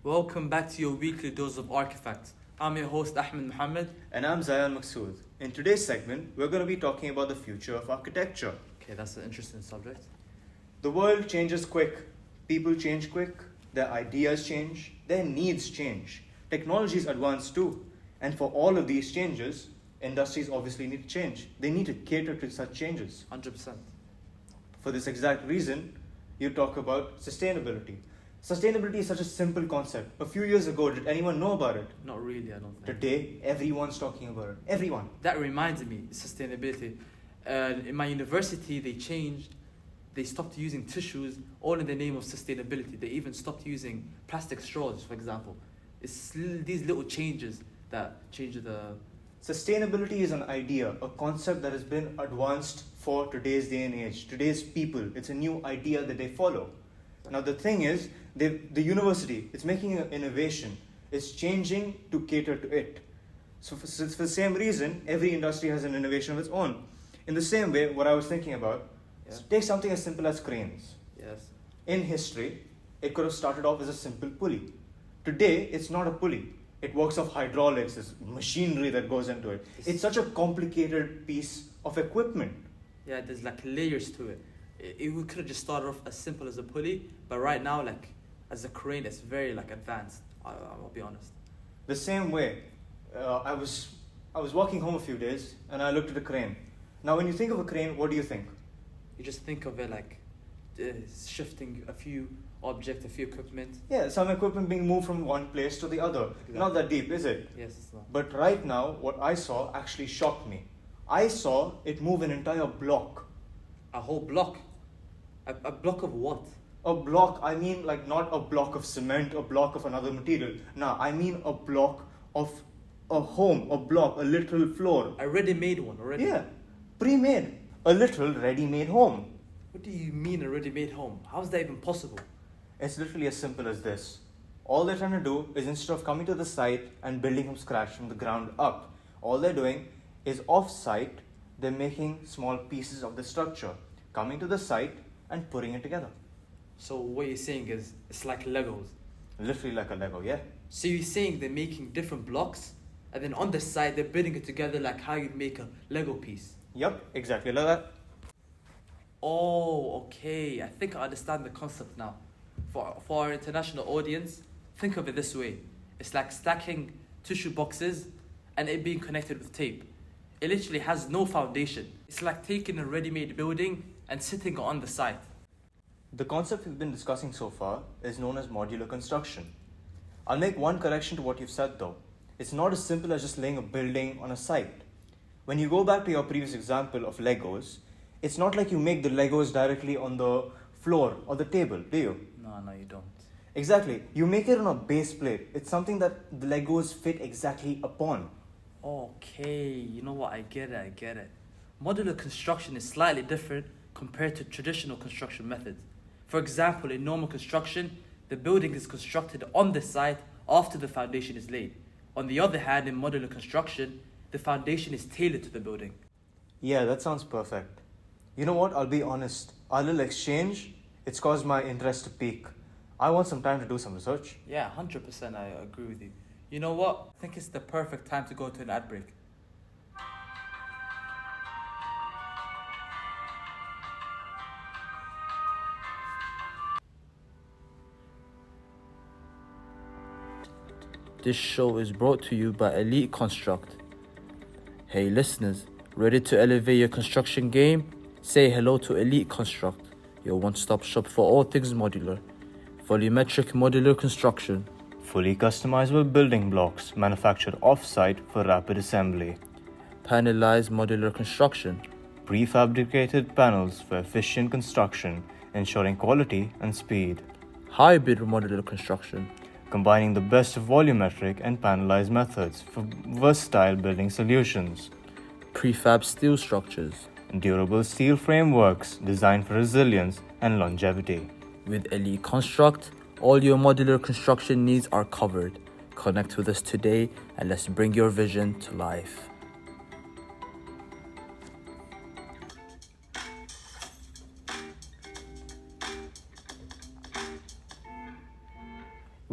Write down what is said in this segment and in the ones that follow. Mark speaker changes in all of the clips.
Speaker 1: Welcome back to your weekly dose of Archifacts. I'm your host Ahmed Mohamed.
Speaker 2: And I'm Zayan Maqsood. In today's segment, we're going to be talking about the future of architecture.
Speaker 1: Okay, that's an interesting subject.
Speaker 2: The world changes quick. People change quick. Their ideas change. Their needs change. Technologies advance too. And for all of these changes, industries obviously need to change. They need to cater to such changes.
Speaker 1: 100%.
Speaker 2: For this exact reason, you talk about sustainability. Sustainability is such a simple concept. A few years ago, did anyone know about it?
Speaker 1: Not really, I don't think.
Speaker 2: Today, everyone's talking about it. Everyone.
Speaker 1: That reminds me, sustainability. In my university, they stopped using tissues all in the name of sustainability. They even stopped using plastic straws, for example. It's these little changes that change the...
Speaker 2: Sustainability is an idea, a concept that has been advanced for today's day and age, today's people. It's a new idea that they follow. Now the thing is, the university, it's making an innovation. It's changing to cater to it. So for the same reason, every industry has an innovation of its own. In the same way, what I was thinking about, take something as simple as cranes.
Speaker 1: Yes.
Speaker 2: In history, it could have started off as a simple pulley. Today, it's not a pulley. It works off hydraulics, there's machinery that goes into it. It's such a complicated piece of equipment.
Speaker 1: Yeah, there's like layers to it. We could have just started off as simple as a pulley, but right now, like, as a crane, it's very like advanced. I'll be honest.
Speaker 2: The same way, I was walking home a few days and I looked at a crane. Now, when you think of a crane, what do you think?
Speaker 1: You just think of it like shifting a few objects, a few equipment.
Speaker 2: Yeah, some equipment being moved from one place to the other. Exactly. Not that deep, is it?
Speaker 1: Yes, it's not.
Speaker 2: But right now, what I saw actually shocked me. I saw it move an entire block.
Speaker 1: A whole block? A block of what?
Speaker 2: A block, I mean like not a block of cement, a block of another material. No, I mean a block of a home, a block, a literal floor.
Speaker 1: A ready-made one already?
Speaker 2: Yeah, pre-made. A literal ready-made home.
Speaker 1: What do you mean a ready-made home? How is that even possible?
Speaker 2: It's literally as simple as this. All they're trying to do is instead of coming to the site and building from scratch from the ground up, all they're doing is off-site, they're making small pieces of the structure, coming to the site and putting it together.
Speaker 1: So what you're saying is, it's like Legos?
Speaker 2: Literally like a Lego, yeah.
Speaker 1: So you're saying they're making different blocks, and then on the side they're building it together like how you'd make a Lego piece?
Speaker 2: Yep, exactly like that.
Speaker 1: Oh, okay. I think I understand the concept now. For our international audience, think of it this way. It's like stacking tissue boxes and it being connected with tape. It literally has no foundation. It's like taking a ready-made building and sitting on the site.
Speaker 2: The concept we've been discussing so far is known as modular construction. I'll make one correction to what you've said though. It's not as simple as just laying a building on a site. When you go back to your previous example of Legos, it's not like you make the Legos directly on the floor or the table, do you?
Speaker 1: No, you don't.
Speaker 2: Exactly. You make it on a base plate. It's something that the Legos fit exactly upon.
Speaker 1: Okay, you know what? I get it. Modular construction is slightly different compared to traditional construction methods. For example, in normal construction, the building is constructed on the site after the foundation is laid. On the other hand, in modular construction, the foundation is tailored to the building.
Speaker 2: Yeah, that sounds perfect. You know what? I'll be honest. Our little exchange, it's caused my interest to peak. I want some time to do some research.
Speaker 1: Yeah, 100% I agree with you. You know what? I think it's the perfect time to go to an ad break. This show is brought to you by Elite Construct. Hey listeners, ready to elevate your construction game? Say hello to Elite Construct, your one-stop shop for all things modular. Volumetric modular construction.
Speaker 2: Fully customizable building blocks manufactured off-site for rapid assembly.
Speaker 1: Panelized modular construction.
Speaker 2: Prefabricated panels for efficient construction, ensuring quality and speed.
Speaker 1: Hybrid modular construction.
Speaker 2: Combining the best of volumetric and panelized methods for versatile building solutions.
Speaker 1: Prefab steel structures.
Speaker 2: Durable steel frameworks designed for resilience and longevity.
Speaker 1: With Elite Construct, all your modular construction needs are covered. Connect with us today and let's bring your vision to life.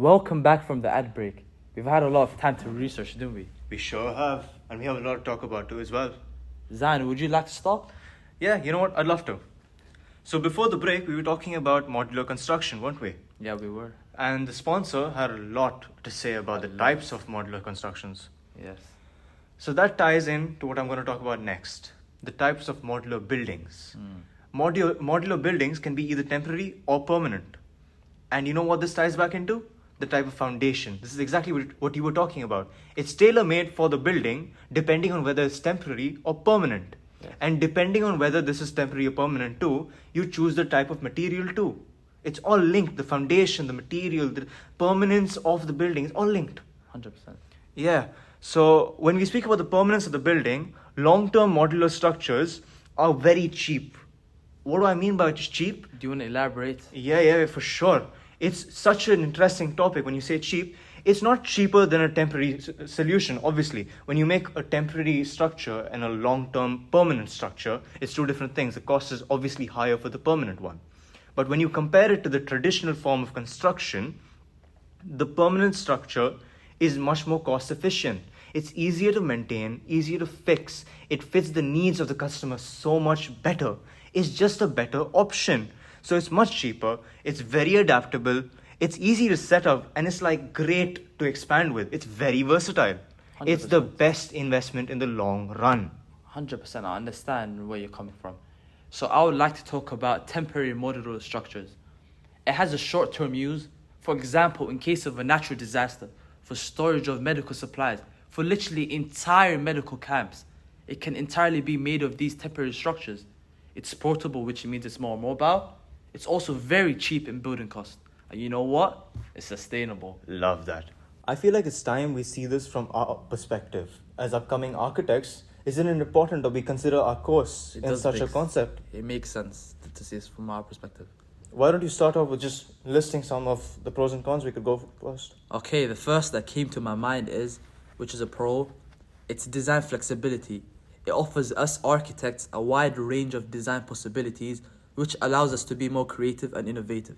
Speaker 1: Welcome back from the ad break. We've had a lot of time to research, didn't we?
Speaker 2: We sure have, and we have a lot to talk about too as well.
Speaker 1: Zayan, would you like to start?
Speaker 2: Yeah, you know what? I'd love to. So before the break, we were talking about modular construction, weren't we?
Speaker 1: Yeah, we were.
Speaker 2: And the sponsor had a lot to say about the types of modular constructions.
Speaker 1: Yes.
Speaker 2: So that ties in to what I'm going to talk about next. The types of modular buildings. Modular buildings can be either temporary or permanent. And you know what this ties back into? The type of foundation. This is exactly what you were talking about. It's tailor-made for the building depending on whether it's temporary or permanent.
Speaker 1: Yeah.
Speaker 2: And depending on whether this is temporary or permanent too, you choose the type of material too. It's all linked. The foundation, the material, the permanence of the building is all linked.
Speaker 1: 100%.
Speaker 2: Yeah. So when we speak about the permanence of the building, long-term modular structures are very cheap. What do I mean by cheap?
Speaker 1: Do you want to elaborate?
Speaker 2: Yeah, for sure. It's such an interesting topic when you say cheap. It's not cheaper than a temporary solution, obviously. When you make a temporary structure and a long-term permanent structure, it's two different things. The cost is obviously higher for the permanent one. But when you compare it to the traditional form of construction, the permanent structure is much more cost efficient. It's easier to maintain, easier to fix. It fits the needs of the customer so much better. It's just a better option. So it's much cheaper, it's very adaptable, it's easy to set up, and it's like great to expand with. It's very versatile.
Speaker 1: 100%.
Speaker 2: It's the best investment in the long run.
Speaker 1: 100%. I understand where you're coming from. So I would like to talk about temporary modular structures. It has a short-term use, for example, in case of a natural disaster, for storage of medical supplies, for literally entire medical camps. It can entirely be made of these temporary structures. It's portable, which means it's more mobile. It's also very cheap in building cost. And you know what? It's sustainable.
Speaker 2: Love that. I feel like it's time we see this from our perspective. As upcoming architects, isn't it important that we consider our course in such a concept?
Speaker 1: It makes sense to see this from our perspective.
Speaker 2: Why don't you start off with just listing some of the pros and cons? We could go first.
Speaker 1: Okay, the first that came to my mind is, which is a pro, it's design flexibility. It offers us architects a wide range of design possibilities, which allows us to be more creative and innovative.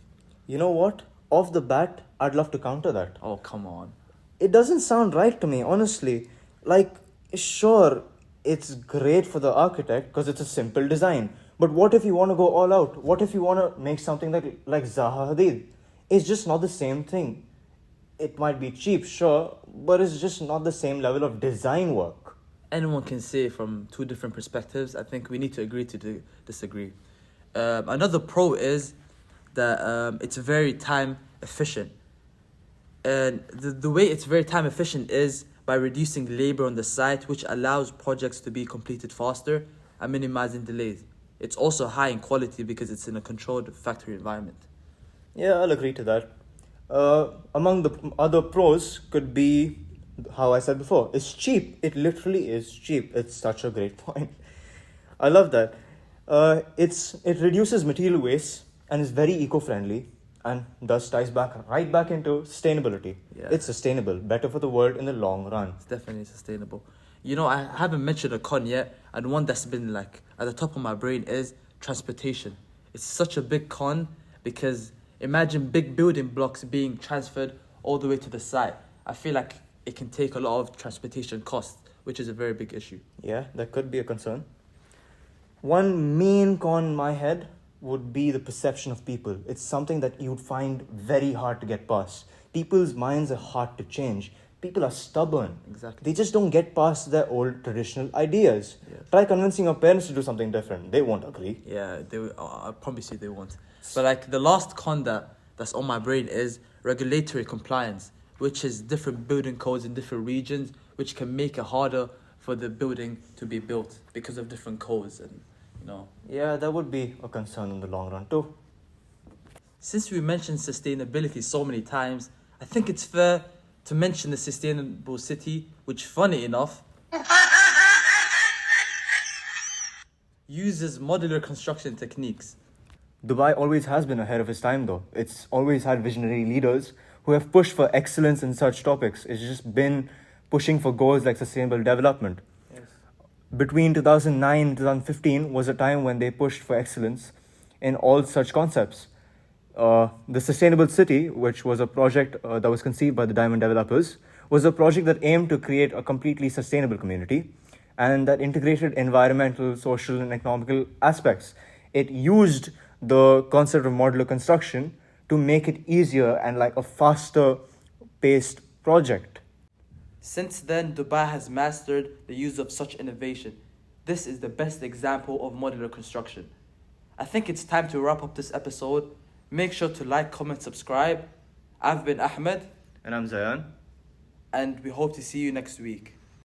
Speaker 2: You know what? Off the bat, I'd love to counter that.
Speaker 1: Oh, come on.
Speaker 2: It doesn't sound right to me, honestly. Like, sure, it's great for the architect because it's a simple design. But what if you want to go all out? What if you want to make something like Zaha Hadid? It's just not the same thing. It might be cheap, sure, but it's just not the same level of design work.
Speaker 1: Anyone can say from two different perspectives. I think we need to agree to disagree. Another pro is that it's very time efficient. And the way it's very time efficient is by reducing labor on the site, which allows projects to be completed faster and minimizing delays. It's also high in quality because it's in a controlled factory environment.
Speaker 2: Yeah, I'll agree to that. Among the other pros could be how I said before. It's cheap. It literally is cheap. It's such a great point. I love that. It reduces material waste and is very eco-friendly and thus ties right back into sustainability.
Speaker 1: Yeah.
Speaker 2: It's sustainable, better for the world in the long run.
Speaker 1: It's definitely sustainable. You know, I haven't mentioned a con yet, and one that's been like at the top of my brain is transportation. It's such a big con because imagine big building blocks being transferred all the way to the site. I feel like it can take a lot of transportation costs, which is a very big issue.
Speaker 2: Yeah, that could be a concern. One main con in my head would be the perception of people. It's something that you'd find very hard to get past. People's minds are hard to change. People are stubborn.
Speaker 1: Exactly.
Speaker 2: They just don't get past their old traditional ideas.
Speaker 1: Yes.
Speaker 2: Try convincing your parents to do something different. They won't agree.
Speaker 1: Yeah, I promise you they won't. But like the last con that's on my brain is regulatory compliance, which is different building codes in different regions, which can make it harder for the building to be built because of different codes and, you know.
Speaker 2: Yeah, that would be a concern in the long run too.
Speaker 1: Since we mentioned sustainability so many times, I think it's fair to mention the sustainable city, which, funny enough, uses modular construction techniques.
Speaker 2: Dubai always has been ahead of its time though. It's always had visionary leaders who have pushed for excellence in such topics. It's just been pushing for goals like sustainable development.
Speaker 1: Yes.
Speaker 2: Between 2009 and 2015 was a time when they pushed for excellence in all such concepts. the Sustainable City, which was a project that was conceived by the Diamond developers, was a project that aimed to create a completely sustainable community and that integrated environmental, social, and economical aspects. It used the concept of modular construction to make it easier and like a faster paced project.
Speaker 1: Since then, Dubai has mastered the use of such innovation. This is the best example of modular construction. I think it's time to wrap up this episode. Make sure to like, comment, subscribe. I've been Ahmed,
Speaker 2: And I'm Zayan.
Speaker 1: and we hope to see you next week.